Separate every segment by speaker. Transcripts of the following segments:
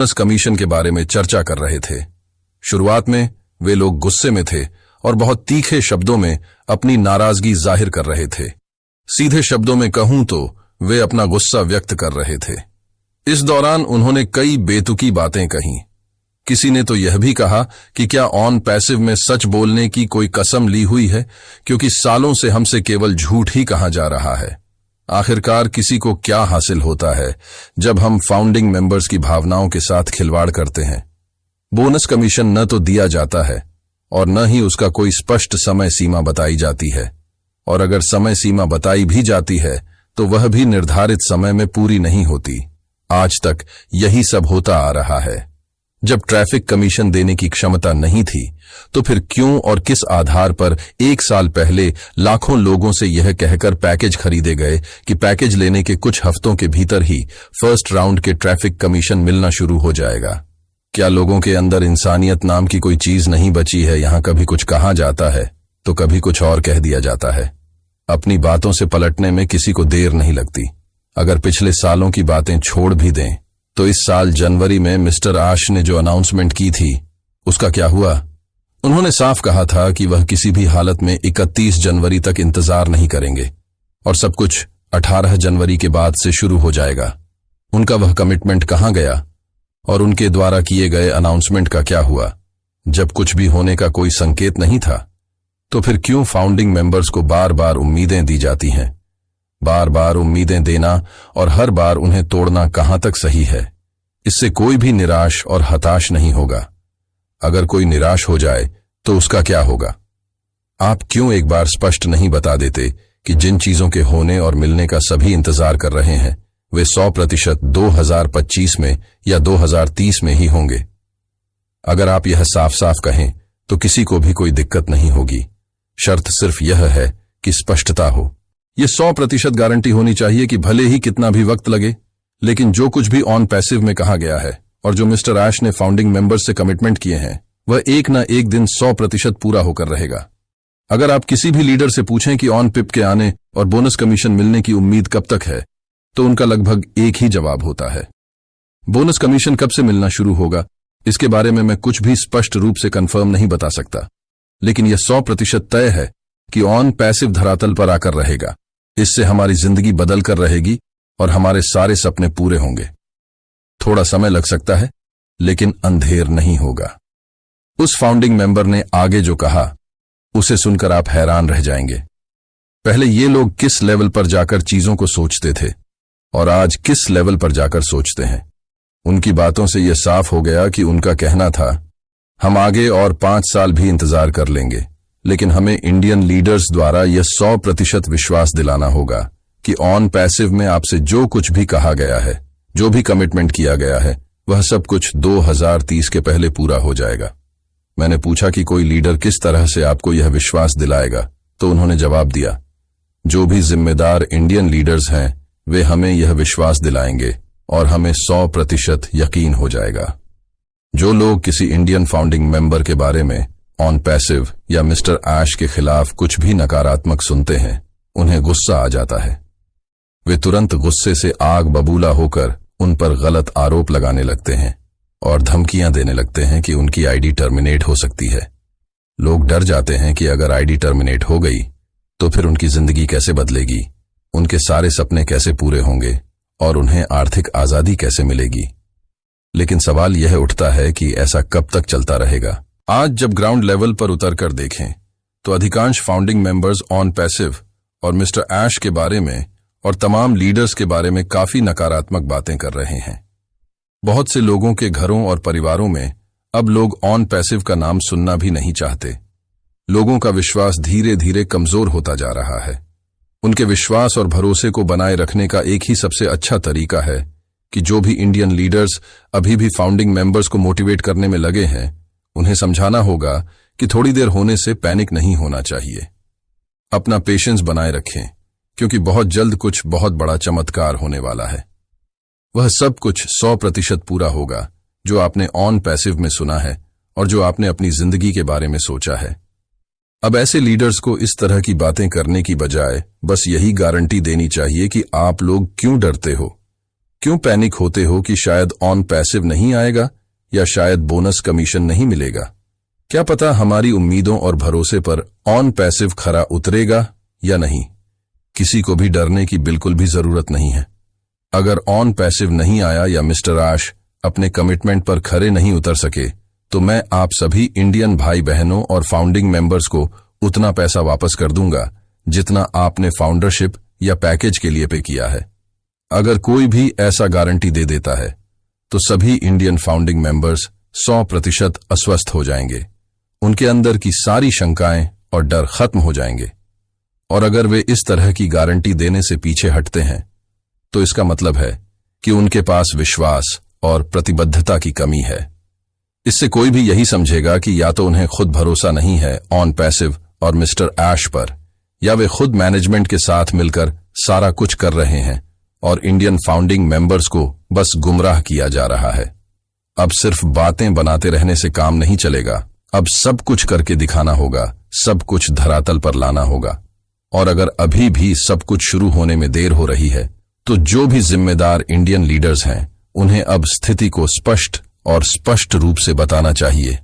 Speaker 1: Bonus commission के बारे में चर्चा कर रहे थे। शुरुआत में वे लोग गुस्से में थे और बहुत तीखे शब्दों में अपनी नाराजगी जाहिर कर रहे थे। सीधे शब्दों में कहूं तो वे अपना गुस्सा व्यक्त कर रहे थे। इस दौरान उन्होंने कई बेतुकी बातें कहीं। किसी ने तो यह भी कहा कि क्या ऑन पैसिव में सच बोलने की कोई कसम ली हुई है, क्योंकि सालों से हमसे केवल झूठ ही कहा जा रहा है। आखिरकार किसी को क्या हासिल होता है जब हम फाउंडिंग मेंबर्स की भावनाओं के साथ खिलवाड़ करते हैं। बोनस कमीशन न तो दिया जाता है और न ही उसका कोई स्पष्ट समय सीमा बताई जाती है, और अगर समय सीमा बताई भी जाती है तो वह भी निर्धारित समय में पूरी नहीं होती। आज तक यही सब होता आ रहा है। जब ट्रैफिक कमीशन देने की क्षमता नहीं थी तो फिर क्यों और किस आधार पर 1 साल पहले लाखों लोगों से यह कहकर पैकेज खरीदे गए कि पैकेज लेने के कुछ हफ्तों के भीतर ही फर्स्ट राउंड के ट्रैफिक कमीशन मिलना शुरू हो जाएगा? क्या लोगों के अंदर इंसानियत नाम की कोई चीज नहीं बची है? यहां कभी कुछ कहा जाता है तो कभी कुछ और कह दिया जाता है। अपनी बातों से पलटने में किसी को देर नहीं लगती। अगर पिछले सालों की बातें छोड़ भी दें तो इस साल जनवरी में मिस्टर आश ने जो अनाउंसमेंट की थी उसका क्या हुआ? उन्होंने साफ कहा था कि वह किसी भी हालत में 31 जनवरी तक इंतजार नहीं करेंगे और सब कुछ 18 जनवरी के बाद से शुरू हो जाएगा। उनका वह कमिटमेंट कहां गया और उनके द्वारा किए गए अनाउंसमेंट का क्या हुआ? जब कुछ भी होने का कोई संकेत नहीं था तो फिर क्यों फाउंडिंग मेंबर्स को बार बार उम्मीदें दी जाती हैं? बार बार उम्मीदें देना और हर बार उन्हें तोड़ना कहां तक सही है? इससे कोई भी निराश और हताश नहीं होगा। अगर कोई निराश हो जाए तो उसका क्या होगा? आप क्यों एक बार स्पष्ट नहीं बता देते कि जिन चीजों के होने और मिलने का सभी इंतजार कर रहे हैं वे 100% 2025 में या 2030 में ही होंगे? अगर आप यह साफ साफ कहें तो किसी को भी कोई दिक्कत नहीं होगी। शर्त सिर्फ यह है कि स्पष्टता हो। ये 100% गारंटी होनी चाहिए कि भले ही कितना भी वक्त लगे, लेकिन जो कुछ भी ऑन पैसिव में कहा गया है और जो मिस्टर आश ने फाउंडिंग मेंबर्स से कमिटमेंट किए हैं वह एक न एक दिन 100% पूरा होकर रहेगा। अगर आप किसी भी लीडर से पूछें कि ऑन पिप के आने और बोनस कमीशन मिलने की उम्मीद कब तक है तो उनका लगभग एक ही जवाब होता है। बोनस कमीशन कब से मिलना शुरू होगा इसके बारे में मैं कुछ भी स्पष्ट रूप से कंफर्म नहीं बता सकता, लेकिन यह 100% तय है कि ऑन पैसिव धरातल पर आकर रहेगा। इससे हमारी जिंदगी बदल कर रहेगी और हमारे सारे सपने पूरे होंगे। थोड़ा समय लग सकता है लेकिन अंधेर नहीं होगा। उस फाउंडिंग मेंबर ने आगे जो कहा उसे सुनकर आप हैरान रह जाएंगे। पहले ये लोग किस लेवल पर जाकर चीजों को सोचते थे और आज किस लेवल पर जाकर सोचते हैं। उनकी बातों से यह साफ हो गया कि उनका कहना था, हम आगे और 5 साल भी इंतजार कर लेंगे, लेकिन हमें इंडियन लीडर्स द्वारा यह 100% विश्वास दिलाना होगा कि ऑन पैसिव में आपसे जो कुछ भी कहा गया है, जो भी कमिटमेंट किया गया है, वह सब कुछ 2030 के पहले पूरा हो जाएगा। मैंने पूछा कि कोई लीडर किस तरह से आपको यह विश्वास दिलाएगा, तो उन्होंने जवाब दिया, जो भी जिम्मेदार इंडियन लीडर्स हैं वे हमें यह विश्वास दिलाएंगे और हमें 100% यकीन हो जाएगा। जो लोग किसी इंडियन फाउंडिंग मेंबर के बारे में ऑन पैसिव या मिस्टर आश के खिलाफ कुछ भी नकारात्मक सुनते हैं उन्हें गुस्सा आ जाता है। वे तुरंत गुस्से से आग बबूला होकर उन पर गलत आरोप लगाने लगते हैं और धमकियां देने लगते हैं कि उनकी आईडी टर्मिनेट हो सकती है। लोग डर जाते हैं कि अगर आईडी टर्मिनेट हो गई तो फिर उनकी जिंदगी कैसे बदलेगी, उनके सारे सपने कैसे पूरे होंगे और उन्हें आर्थिक आजादी कैसे मिलेगी। लेकिन सवाल यह उठता है कि ऐसा कब तक चलता रहेगा। आज जब ग्राउंड लेवल पर उतरकर देखें तो अधिकांश फाउंडिंग मेंबर्स ऑन पैसिव और मिस्टर ऐश के बारे में और तमाम लीडर्स के बारे में काफी नकारात्मक बातें कर रहे हैं। बहुत से लोगों के घरों और परिवारों में अब लोग ऑन पैसिव का नाम सुनना भी नहीं चाहते। लोगों का विश्वास धीरे धीरे कमजोर होता जा रहा है। उनके विश्वास और भरोसे को बनाए रखने का एक ही सबसे अच्छा तरीका है कि जो भी इंडियन लीडर्स अभी भी फाउंडिंग मेंबर्स को मोटिवेट करने में लगे हैं उन्हें समझाना होगा कि थोड़ी देर होने से पैनिक नहीं होना चाहिए। अपना पेशेंस बनाए रखें, क्योंकि बहुत जल्द कुछ बहुत बड़ा चमत्कार होने वाला है। वह सब कुछ 100% पूरा होगा जो आपने ऑन पैसिव में सुना है और जो आपने अपनी जिंदगी के बारे में सोचा है। अब ऐसे लीडर्स को इस तरह की बातें करने की बजाय बस यही गारंटी देनी चाहिए कि आप लोग क्यों डरते हो। क्यों पैनिक होते हो कि शायद ऑन पैसिव नहीं आएगा या शायद बोनस कमीशन नहीं मिलेगा? क्या पता हमारी उम्मीदों और भरोसे पर ऑन पैसिव खरा उतरेगा या नहीं। किसी को भी डरने की बिल्कुल भी जरूरत नहीं है। अगर ऑन पैसिव नहीं आया या मिस्टर आश अपने कमिटमेंट पर खरे नहीं उतर सके तो मैं आप सभी इंडियन भाई बहनों और फाउंडिंग मेंबर्स को उतना पैसा वापस कर दूंगा जितना आपने फाउंडरशिप या पैकेज के लिए पे किया है। अगर कोई भी ऐसा गारंटी दे देता है तो सभी इंडियन फाउंडिंग मेंबर्स 100% अस्वस्थ हो जाएंगे। उनके अंदर की सारी शंकाएं और डर खत्म हो जाएंगे। और अगर वे इस तरह की गारंटी देने से पीछे हटते हैं तो इसका मतलब है कि उनके पास विश्वास और प्रतिबद्धता की कमी है। इससे कोई भी यही समझेगा कि या तो उन्हें खुद भरोसा नहीं है ऑन पैसिव और मिस्टर ऐश पर, या वे खुद मैनेजमेंट के साथ मिलकर सारा कुछ कर रहे हैं और इंडियन फाउंडिंग मेंबर्स को बस गुमराह किया जा रहा है। अब सिर्फ बातें बनाते रहने से काम नहीं चलेगा। अब सब कुछ करके दिखाना होगा, सब कुछ धरातल पर लाना होगा। और अगर अभी भी सब कुछ शुरू होने में देर हो रही है तो जो भी जिम्मेदार इंडियन लीडर्स हैं उन्हें अब स्थिति को स्पष्ट और स्पष्ट रूप से बताना चाहिए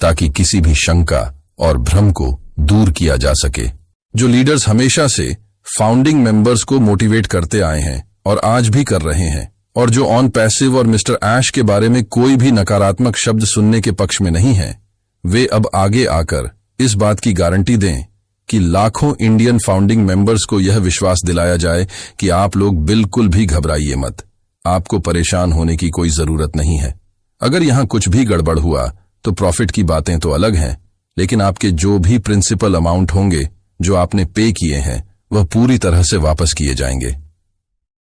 Speaker 1: ताकि किसी भी शंका और भ्रम को दूर किया जा सके। जो लीडर्स हमेशा से फाउंडिंग मेंबर्स को मोटिवेट करते आए हैं और आज भी कर रहे हैं, और जो ऑन पैसिव और मिस्टर ऐश के बारे में कोई भी नकारात्मक शब्द सुनने के पक्ष में नहीं है, वे अब आगे आकर इस बात की गारंटी दें कि लाखों इंडियन फाउंडिंग मेंबर्स को यह विश्वास दिलाया जाए कि आप लोग बिल्कुल भी घबराइए मत। आपको परेशान होने की कोई जरूरत नहीं है। अगर यहां कुछ भी गड़बड़ हुआ तो प्रॉफिट की बातें तो अलग हैं, लेकिन आपके जो भी प्रिंसिपल अमाउंट होंगे जो आपने पे किए हैं वह पूरी तरह से वापस किए जाएंगे।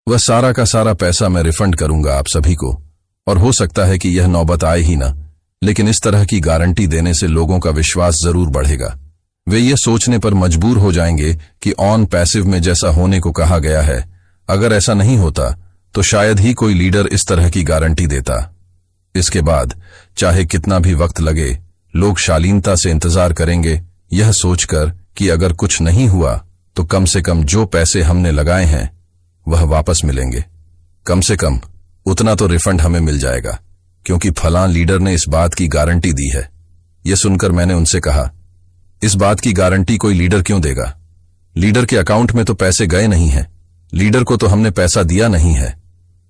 Speaker 1: वह सारा का सारा पैसा मैं रिफंड करूंगा आप सभी को। और हो सकता है कि यह नौबत आए ही ना, लेकिन इस तरह की गारंटी देने से लोगों का विश्वास जरूर बढ़ेगा। वे ये सोचने पर मजबूर हो जाएंगे कि ऑन पैसिव में जैसा होने को कहा गया है, अगर ऐसा नहीं होता तो शायद ही कोई लीडर इस तरह की गारंटी देता। इसके बाद चाहे कितना भी वक्त लगे, लोग शालीनता से इंतजार करेंगे, यह सोचकर कि अगर कुछ नहीं हुआ तो कम से कम जो पैसे हमने लगाए हैं वह वापस मिलेंगे। कम से कम उतना तो रिफंड हमें मिल जाएगा, क्योंकि फलां लीडर ने इस बात की गारंटी दी है। यह सुनकर मैंने उनसे कहा, इस बात की गारंटी कोई लीडर क्यों देगा? लीडर के अकाउंट में तो पैसे गए नहीं हैं। लीडर को तो हमने पैसा दिया नहीं है।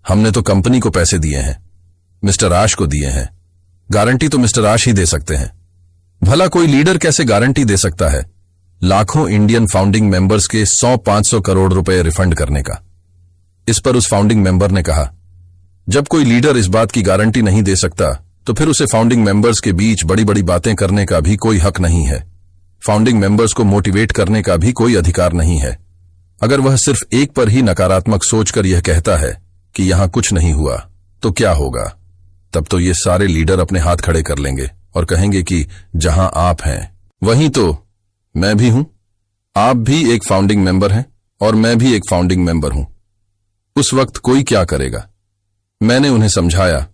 Speaker 1: हमने तो कंपनी को पैसे दिए हैं, मिस्टर आश को दिए हैं। गारंटी तो मिस्टर आश ही दे सकते हैं। भला कोई लीडर कैसे गारंटी दे सकता है लाखों इंडियन फाउंडिंग मेंबर्स के 100-500 करोड़ रुपए रिफंड करने का? इस पर उस फाउंडिंग मेंबर ने कहा, जब कोई लीडर इस बात की गारंटी नहीं दे सकता तो फिर उसे फाउंडिंग मेंबर्स के बीच बड़ी बड़ी बातें करने का भी कोई हक नहीं है। फाउंडिंग मेंबर्स को मोटिवेट करने का भी कोई अधिकार नहीं है। अगर वह सिर्फ एक पर ही नकारात्मक सोचकर यह कहता है कि यहां कुछ नहीं हुआ तो क्या होगा? तब तो ये सारे लीडर अपने हाथ खड़े कर लेंगे और कहेंगे कि जहां आप हैं वहीं तो मैं भी हूं। आप भी एक फाउंडिंग मेंबर हैं और मैं भी एक फाउंडिंग मेंबर हूं। उस वक्त कोई क्या करेगा? मैंने उन्हें समझाया,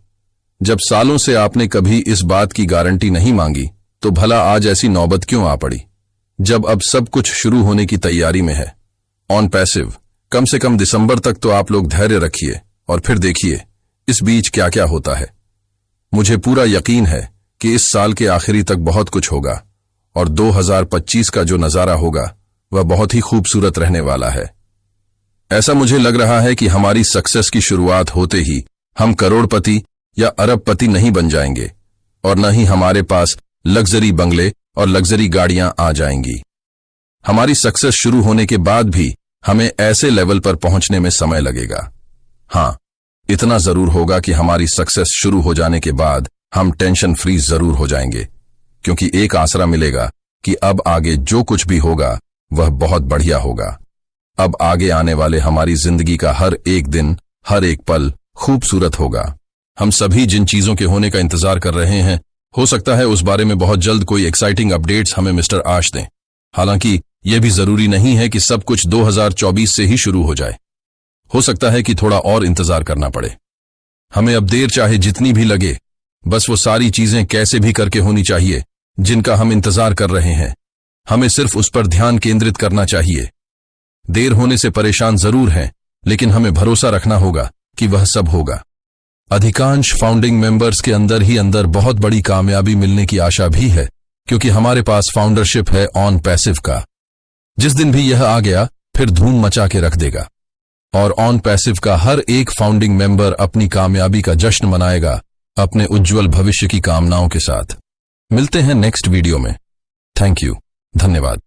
Speaker 1: जब सालों से आपने कभी इस बात की गारंटी नहीं मांगी तो भला आज ऐसी नौबत क्यों आ पड़ी, जब अब सब कुछ शुरू होने की तैयारी में है। ऑन पैसिव कम से कम दिसंबर तक तो आप लोग धैर्य रखिए और फिर देखिए इस बीच क्या क्या होता है। मुझे पूरा यकीन है कि इस साल के आखिरी तक बहुत कुछ होगा और 2025 का जो नजारा होगा वह बहुत ही खूबसूरत रहने वाला है। ऐसा मुझे लग रहा है कि हमारी सक्सेस की शुरुआत होते ही हम करोड़पति या अरबपति नहीं बन जाएंगे और न ही हमारे पास लग्जरी बंगले और लग्जरी गाड़ियां आ जाएंगी। हमारी सक्सेस शुरू होने के बाद भी हमें ऐसे लेवल पर पहुंचने में समय लगेगा। हाँ, इतना जरूर होगा कि हमारी सक्सेस शुरू हो जाने के बाद हम टेंशन फ्री जरूर हो जाएंगे, क्योंकि एक आसरा मिलेगा कि अब आगे जो कुछ भी होगा वह बहुत बढ़िया होगा। अब आगे आने वाले हमारी जिंदगी का हर एक दिन, हर एक पल खूबसूरत होगा। हम सभी जिन चीजों के होने का इंतजार कर रहे हैं, हो सकता है उस बारे में बहुत जल्द कोई एक्साइटिंग अपडेट्स हमें मिस्टर आश दें। हालांकि यह भी जरूरी नहीं है कि सब कुछ 2024 से ही शुरू हो जाए। हो सकता है कि थोड़ा और इंतजार करना पड़े। हमें अब देर चाहे जितनी भी लगे, बस वो सारी चीजें कैसे भी करके होनी चाहिए जिनका हम इंतजार कर रहे हैं। हमें सिर्फ उस पर ध्यान केंद्रित करना चाहिए। देर होने से परेशान जरूर हैं, लेकिन हमें भरोसा रखना होगा कि वह सब होगा। अधिकांश फाउंडिंग मेंबर्स के अंदर ही अंदर बहुत बड़ी कामयाबी मिलने की आशा भी है, क्योंकि हमारे पास फाउंडरशिप है ऑन पैसिव का। जिस दिन भी यह आ गया फिर धूम मचा के रख देगा, और ऑन पैसिव का हर एक फाउंडिंग मेंबर अपनी कामयाबी का जश्न मनाएगा अपने उज्जवल भविष्य की कामनाओं के साथ। मिलते हैं नेक्स्ट वीडियो में। थैंक यू, धन्यवाद।